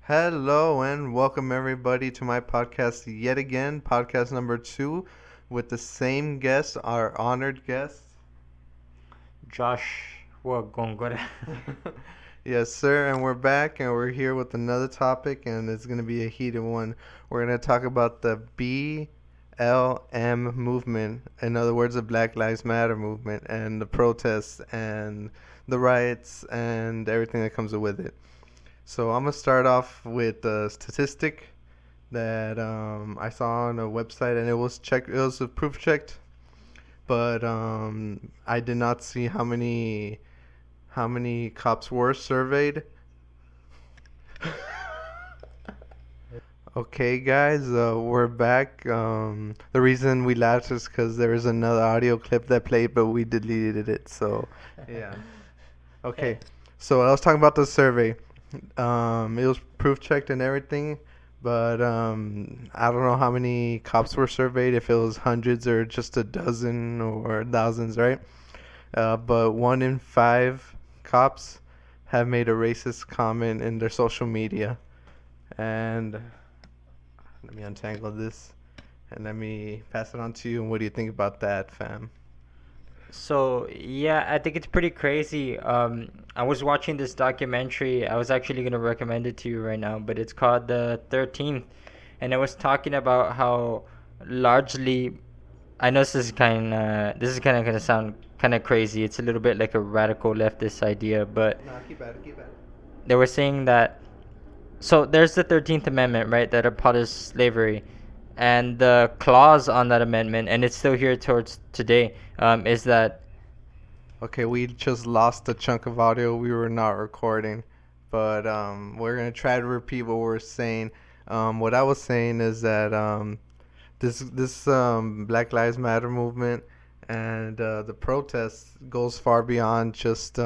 Hello and welcome everybody to my podcast yet again, podcast number 2 with the same guest, our honored guest. Joshua Gongora. Yes, sir, and we're back and we're here with another topic and it's going to be a heated one. We're going to talk about the BLM movement, in other words, the Black Lives Matter movement and the protests and the riots and everything that comes with it. So I'm gonna start off with a statistic that I saw on a website, and it was checked. It was proof checked, but I did not see how many cops were surveyed. Okay, guys, we're back. The reason we laughed is because there was another audio clip that played, but we deleted it. So, yeah. Okay, so I was talking about the survey. It was proof checked and everything, but I don't know how many cops were surveyed, if it was hundreds or just a dozen or thousands, right? But 1 in 5 cops have made a racist comment in their social media. And let me untangle this and let me pass it on to you. And what do you think about that, fam? So yeah, I think it's pretty crazy. I was watching this documentary. I was actually gonna recommend it to you right now, but it's called The 13th, and it was talking about how largely. I know this is kind of gonna sound kind of crazy. It's a little bit like a radical leftist idea, but Nah, keep at it, keep at it. they were saying that. So there's the 13th Amendment, right, that abolished slavery, and the clause on that amendment, and it's still here towards today, is that Okay, we just lost a chunk of audio we were not recording, but we're gonna try to repeat what we're saying. What I was saying is that this Black Lives Matter movement and the protest goes far beyond just.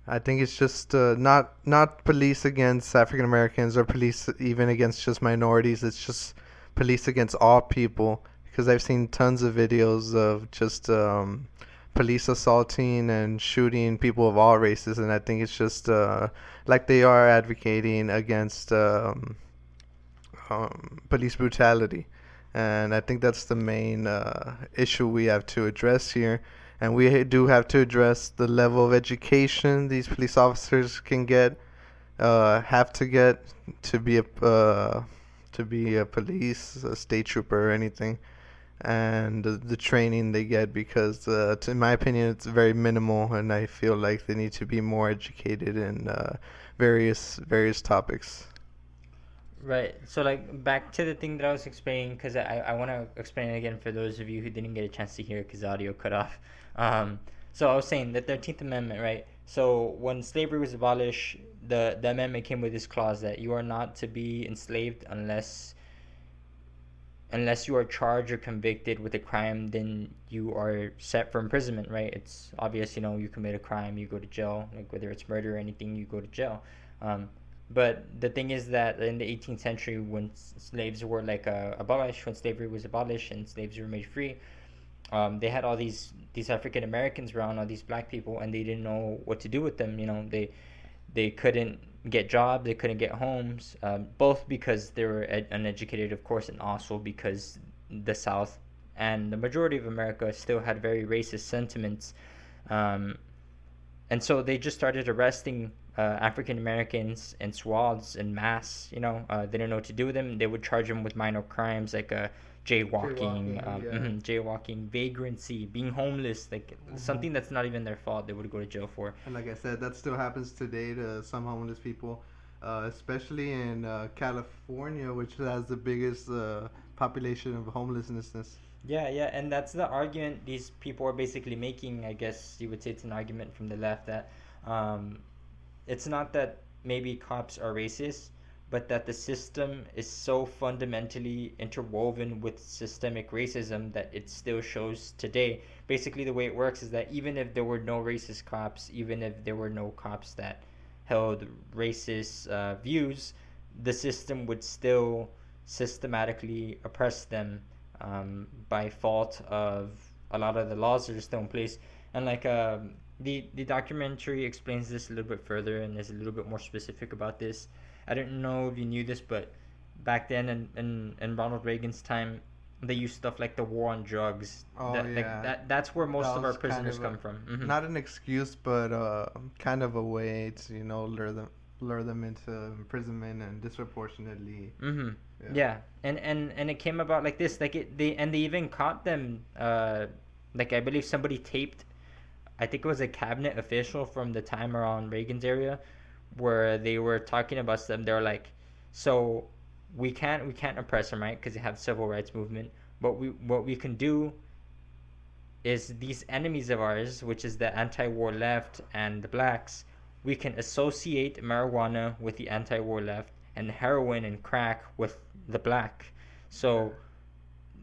I think it's just not police against African Americans or police even against just minorities. It's just police against all people because I've seen tons of videos of just police assaulting and shooting people of all races, and I think it's just like they are advocating against police brutality. And I think that's the main issue we have to address here. And we do have to address the level of education these police officers can get, have to get to be a police, a state trooper, or anything, and the training they get because, in my opinion, it's very minimal, and I feel like they need to be more educated in various topics. right. So like back to the thing that I was explaining, because I want to explain it again for those of you who didn't get a chance to hear because the audio cut off. Um, so I was saying the 13th Amendment, right? So when slavery was abolished, the amendment came with this clause that you are not to be enslaved unless you are charged or convicted with a crime, then you are set for imprisonment, right? It's obvious, you commit a crime, you go to jail, like whether it's murder or anything, you go to jail. Um, but the thing is that in the 18th century, when slaves were like abolished, when slavery was abolished and slaves were made free, they had all these African Americans around, all these black people, and they didn't know what to do with them. They couldn't get jobs, they couldn't get homes, both because they were uneducated, of course, and also because the South and the majority of America still had very racist sentiments. Um, and so they just started arresting African Americans in swaths in mass. They didn't know what to do with them. They would charge them with minor crimes like jaywalking, Jaywalking, yeah. jaywalking, vagrancy, being homeless, like something that's not even their fault. They would go to jail for. And like I said, that still happens today to some homeless people, especially in California, which has the biggest population of homelessness. Yeah, yeah, and that's the argument these people are basically making. I guess you would say it's an argument from the left that um, it's not that maybe cops are racist, but that the system is so fundamentally interwoven with systemic racism that it still shows today. Basically, the way it works is that even if there were no racist cops, even if there were no cops that held racist views, the system would still systematically oppress them by fault of a lot of the laws that are still in place. And like the documentary explains this a little bit further and is a little bit more specific about this. I didn't know if you knew this, but back then in Ronald Reagan's time, they used stuff like the war on drugs. Oh yeah, That's where that most of our was kind prisoners of come from. not an excuse, but kind of a way to lure them into imprisonment and disproportionately. Mm-hmm. Yeah. Yeah, and it came about like this. Like they even caught them. Like I believe somebody taped. I think it was a cabinet official from the time around Reagan's area, where they were talking about them. They're like, so we can't oppress them, right? Because they have civil rights movement. But what we can do is these enemies of ours, which is the anti-war left and the blacks, we can associate marijuana with the anti-war left and heroin and crack with the black. Okay. So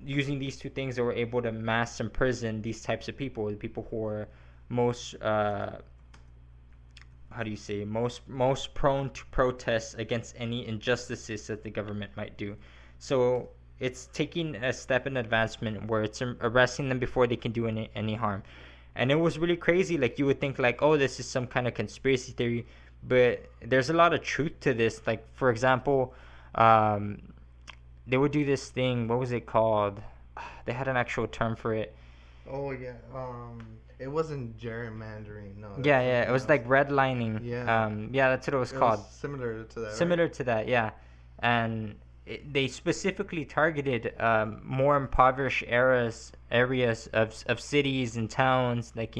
using these two things, they were able to mass imprison these types of people, the people who are most how do you say most prone to protest against any injustices that the government might do. So it's taking a step in advancement where it's arresting them before they can do any harm. And it was really crazy. Like you would think like, oh, this is some kind of conspiracy theory, but there's a lot of truth to this. Like for example, um, they would do this thing. What was it called? They had an actual term for it. Oh yeah. It wasn't gerrymandering. No, that was Yeah, yeah. It something was else. like redlining. Yeah. Yeah, that's what it was It was called. similar to that, right? Similar to that, yeah. And they specifically targeted more impoverished areas of cities and towns, like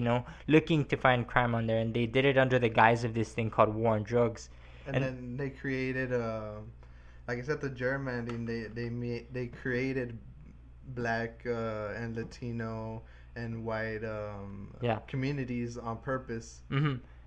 looking to find crime on there, and they did it under the guise of this thing called war on drugs. And And then they created like I said, the gerrymandering. They created black and Latino and white yeah. communities on purpose.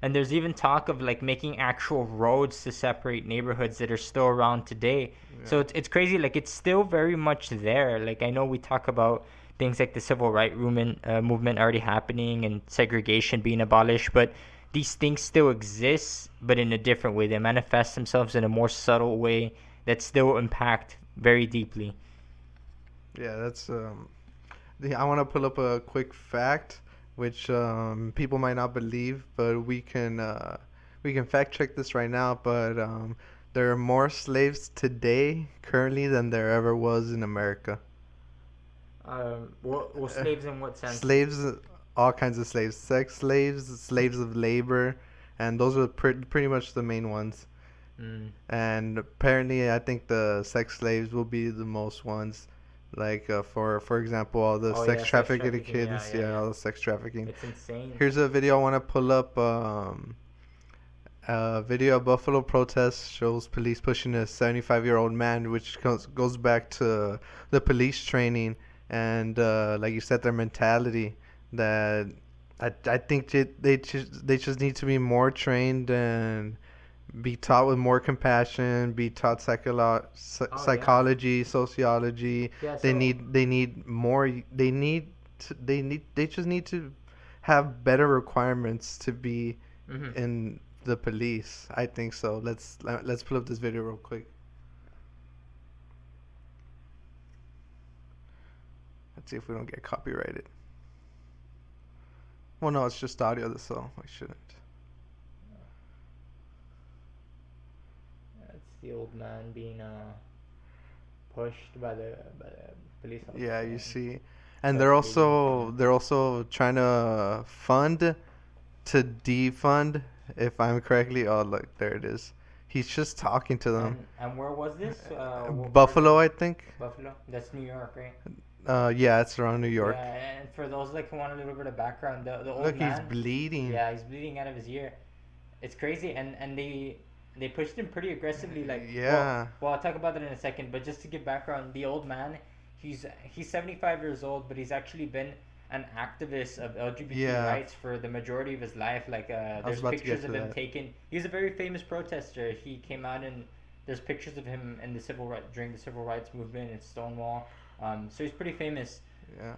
And there's even talk of like making actual roads to separate neighborhoods that are still around today. So Yeah. it's crazy. Like it's still very much there. Like I know we talk about things like the civil rights movement already happening and segregation being abolished, but these things still exist, but in a different way. They manifest themselves in a more subtle way that still impact very deeply. Yeah, that's I want to pull up a quick fact, which people might not believe, but we can fact check this right now. But there are more slaves today currently than there ever was in America. Well, Uh, slaves in what sense? Slaves, all kinds of slaves, sex slaves, slaves of labor, and those are pretty much the main ones. Mm. And apparently, I think the sex slaves will be the most ones. Like for example, all the Oh sex yeah, sex trafficking trafficking. Yeah, kids, yeah, yeah, yeah. all the sex trafficking. It's insane. Here's a video I want to pull up. A video of Buffalo protests shows police pushing a 75-year-old man, which goes back to the police training and like you said, their mentality. That I think they just need to be more trained and be taught with more compassion, be taught Oh yeah. psychology, sociology. Yeah. They So. need more. They just need to have better requirements to be Mhm. in the police. I think so. Let's pull up this video real quick. Let's see if we don't get copyrighted. Well, no, it's just audio, so I shouldn't. That's the old man being pushed by the police Yeah, officer. you And see, and that's they're crazy. also Yeah. they're also trying to fund to defund, if I'm correctly. Oh, look, there it is. He's just talking to them. And where was this? What part of Buffalo, I think. Buffalo? That's New York, right? Yeah, it's around New Yeah. York. And for those like who want a little bit of background, the old Look, he's man. bleeding. Yeah, he's bleeding out of his ear. It's crazy, and they pushed him pretty aggressively. Like, Yeah. well, I'll talk about that in a second. But just to give background, the old man, he's 75 years old, but he's actually been an activist of LGBT Yeah. rights for the majority of his life. Like, I was there's about to get pictures to of him that. taken. He's a very famous protester. He came out and there's pictures of him in the during the civil rights movement in Stonewall. So he's pretty famous. Yeah.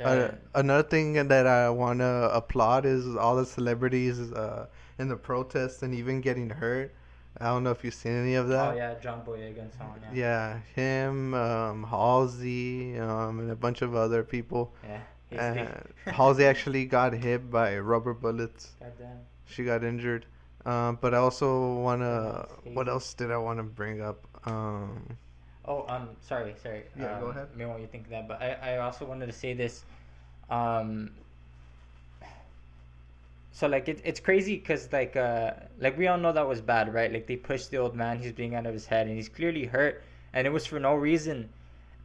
Uh, Another thing that I want to applaud is all the celebrities in the protests and even getting hurt. I don't know if you've seen any of oh that. yeah, John Boyega song. Yeah. Yeah, him, Halsey, and a bunch of other people. Yeah. He's And big. Halsey actually got hit by rubber bullets. Goddamn. She got injured. But I also wanna. Everyone's What hazy. else did I want to bring up? Oh, sorry. Yeah, go ahead. Meanwhile, you think of that, but I also wanted to say this. Um, so like it's crazy because like we all know that was bad, right? Like they pushed the old man, he's bleeding out of his head, and he's clearly hurt, and it was for no reason.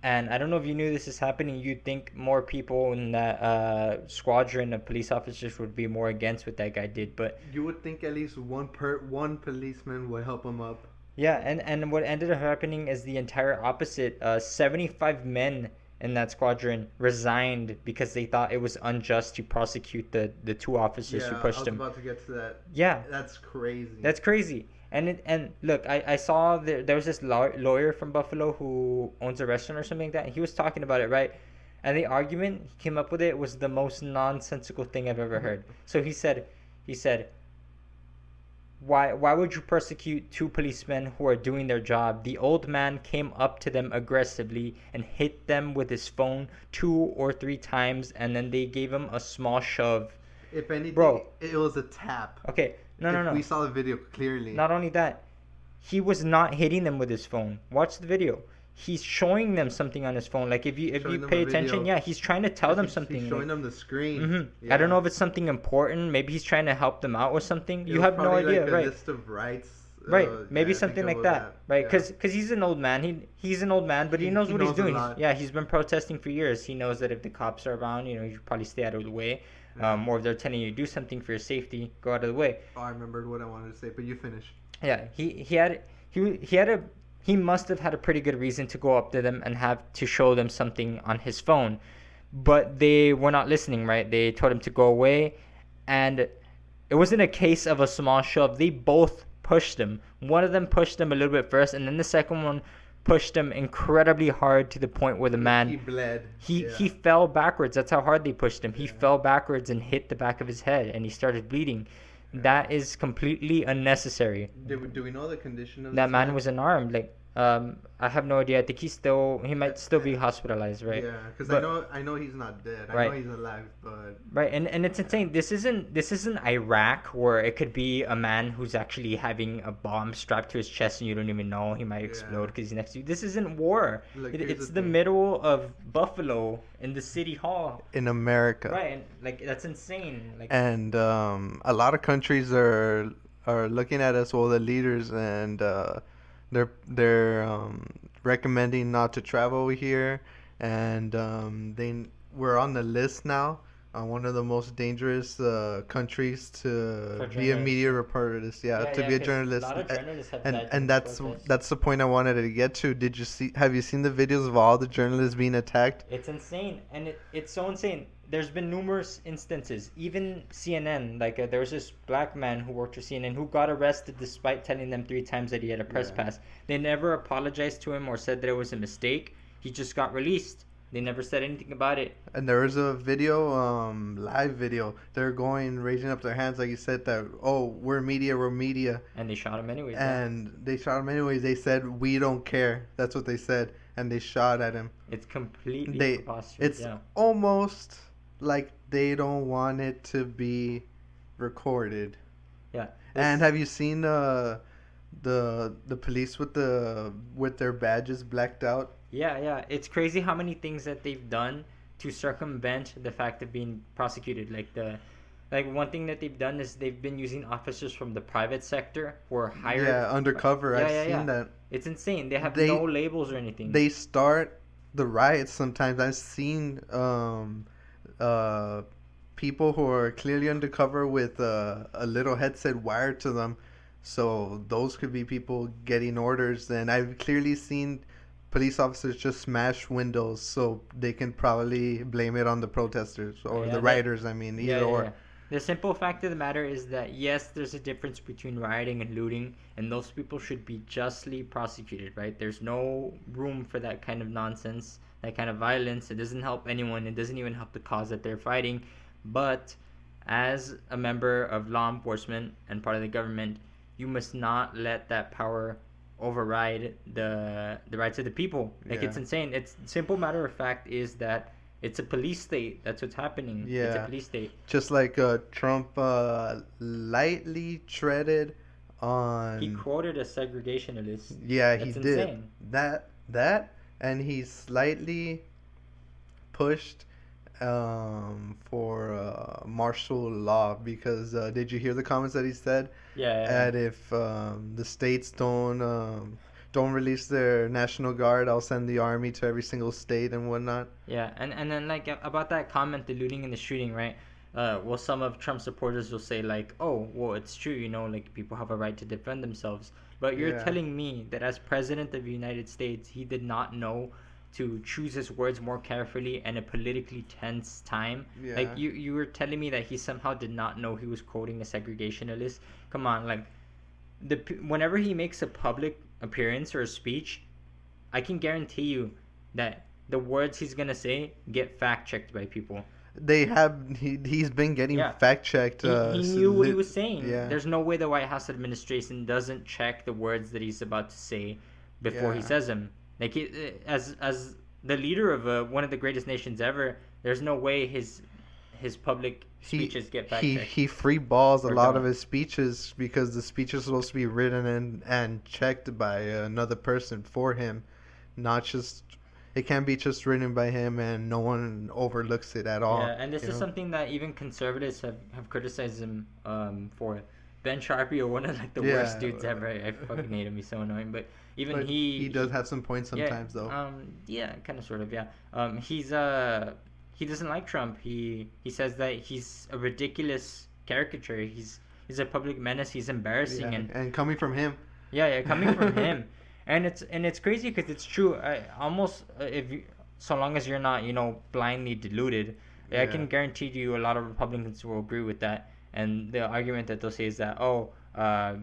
And I don't know if you knew this is happening. You'd think more people in that squadron of police officers would be more against what that guy did, but You would think at least one policeman would help him up. yeah, and what ended up happening is the entire opposite. 75 men in that squadron resigned because they thought it was unjust to prosecute the two officers who Yeah, I pushed was him. about to get to that. Yeah, That's crazy. that's crazy. And look, I saw there was this lawyer from Buffalo who owns a restaurant or something like that, and he was talking about it, right? And the argument he came up with it was the most nonsensical thing I've ever heard. So he said, why would you persecute two policemen who are doing their job? The old man came up to them aggressively and hit them with his phone 2 or 3 times, and then they gave him a small shove. If anything, Bro, it was a tap. okay, no, no, If we no. saw the video clearly. Not only that, he was not hitting them with his phone. Watch the video. He's showing them something on his phone. Like if you Showing them pay a attention, video. yeah, he's trying to tell them He's something. showing Like, them the screen. I don't Yeah. know if it's something important. Maybe he's trying to help them out with something. It You was have no probably idea, like a right? list of rights. Right, Yeah, maybe I think something it like was that, right? Yeah. Because he's an old man. He's an old man, but he knows He what he's knows a doing. lot. Yeah, he's been protesting for years. He knows that if the cops are around, you should probably stay out of the way. Yeah. Or if they're telling you to do something for your safety, go out of the way. Oh, I remembered what I wanted to say, but you finish. Yeah, he must have had a pretty good reason to go up to them and have to show them something on his phone, but they were not listening. Right? They told him to go away, and it wasn't a case of a small shove. They both pushed him. One of them pushed him a little bit first, and then the second one pushed him incredibly hard to the point where the He man bled. he Yeah. he fell backwards. That's how hard they pushed him. He Yeah. fell backwards and hit the back of his head, and he started bleeding. That is completely unnecessary. Do we know the condition of That this man was unarmed. Like, I have no idea. I think he might still be hospitalized, right? Yeah, because But- I know he's not dead. I Right. know he's alive, but Right, and it's insane. This isn't Iraq where it could be a man who's actually having a bomb strapped to his chest and you don't even know he might explode Yeah. because he's next to you. This isn't war. Look, here's It's the the thing. middle of Buffalo in the city hall. in America. Right, and like that's insane. Like, And a lot of countries are looking at us, well, the leaders, and they're recommending not to travel here, and we're on the list now on one of the most dangerous countries to For be a journalists. media reporter. Yeah, to be a 'cause journalist. A lot of journalists have And died and from that's protests. that's the point I wanted to get to. Have you seen the videos of all the journalists being attacked? It's insane, and it's so insane. There's been numerous instances. Even CNN, like there was this black man who worked for CNN who got arrested despite telling them 3 times that he had a press Yeah. pass. They never apologized to him or said that it was a mistake. He just got released. They never said anything about it. And there was a video, live video. They're going, raising up their hands, like you said, that, oh, we're media. And they shot him anyways. Yeah. And they shot him anyways. They said, we don't care. That's what they said. And they shot at him. It's completely They, preposterous. it's Yeah. almost like they don't want it to be recorded. Yeah. And This- have you seen the police with their badges blacked out? Yeah. It's crazy how many things that they've done to circumvent the fact of being prosecuted. Like one thing that they've done is they've been using officers from the private sector who are hired. Yeah, undercover. Yeah, I've yeah, seen yeah. that. It's insane. They have They- no labels or anything. They start the riots sometimes. I've seen people who are clearly undercover with a little headset wired to them, so those could be people getting orders. And I've clearly seen police officers just smash windows, so they can probably blame it on the protesters or Yeah, the that- rioters. I mean, either or. Yeah. The simple fact of the matter is that yes, there's a difference between rioting and looting, and those people should be justly prosecuted, right? There's no room for that kind of nonsense, that kind of violence. It doesn't help anyone. It doesn't even help the cause that they're fighting. But as a member of law enforcement and part of the government, you must not let that power override the rights of the people. Like, Yeah. it's insane. It's simple matter of fact is that It's a police state. That's what's happening. It's a Yeah, police state. just like Trump lightly treaded He on. quoted a segregationalist. Yeah, he That's did insane. that, and he slightly pushed for martial law because did you hear the comments that he said? Yeah, yeah, yeah. And if the states don't release their national guard, I'll send the army to every single state and whatnot. Yeah, and then like about that comment, the looting and the shooting, right? Well, some of Trump supporters will say like, "Oh, well, it's true, like people have a right to defend themselves." But you're Yeah, telling me that as president of the United States, he did not know to choose his words more carefully in a politically tense time? Like yeah. you were telling me that he somehow did not know he was quoting a segregationalist? Come on, like whenever he makes a public appearance or a speech, I can guarantee you that the words he's gonna say get fact checked by people. He's been getting Yeah, fact checked. he knew what he was saying. Yeah, There's no way the White House administration doesn't check the words that he's about to say before he yeah. says them. Like as the leader of one of the greatest nations ever, there's no way his public he speeches get fact he checked he free balls a or lot of don't. his speeches because the speech is supposed to be written and checked by another person for him, not just it can't be just written by him and no one overlooks it at Yeah, all. and this You is know? something that even conservatives have criticized him for. Ben Sharpie, one of like the worst Yeah, dudes ever. I fucking hate him. He's so annoying. But even but he does have some points yeah, sometimes though. yeah, kind of, sort of, yeah. He doesn't like Trump. He says that he's a ridiculous caricature. He's a public menace. He's embarrassing, Yeah, and and coming from him. yeah, yeah, coming from him, and it's crazy because it's true. I almost if you, so long as you're not blindly deluded, I Yeah. can guarantee you a lot of Republicans will agree with that. And the argument that they'll say is that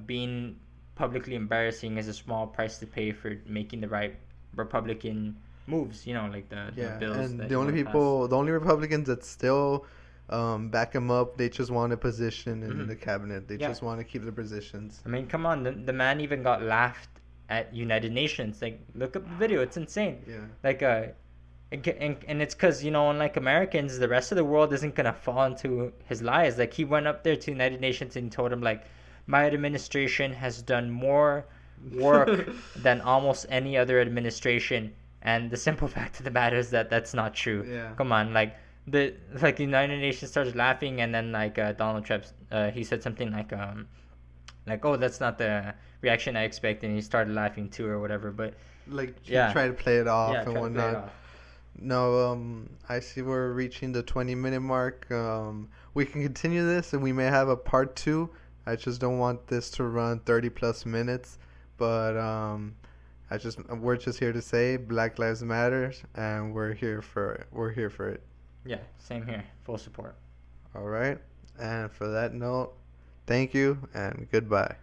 being publicly embarrassing is a small price to pay for making the right Republican moves. Like the Yeah, bills and that you want to pass. the only Republicans that still back him up, they just want a position in Hmm. the cabinet. They Yeah, just want to keep the positions. I mean, come on, the man even got laughed at United Nations. Like, look up the video; it's insane. Yeah. Like, and it's because unlike Americans, the rest of the world isn't gonna fall into his lies. Like, he went up there to United Nations and told him like, my administration has done more work than almost any other administration. And the simple fact of the matter is that that's not true. Yeah. Come on, the United Nations starts laughing, and then Donald Trump, he said something like, oh, that's not the reaction I expect, and he started laughing too or whatever. But Like he yeah, try to play it off yeah, and try to play it whatnot. off. No, I see we're reaching the 20-minute mark. We can continue this and we may have a part two. I just don't want this to run 30 plus minutes. But we're just here to say Black Lives Matter and we're here for it. Yeah, same here. Full support. All right. And for that note, thank you and goodbye.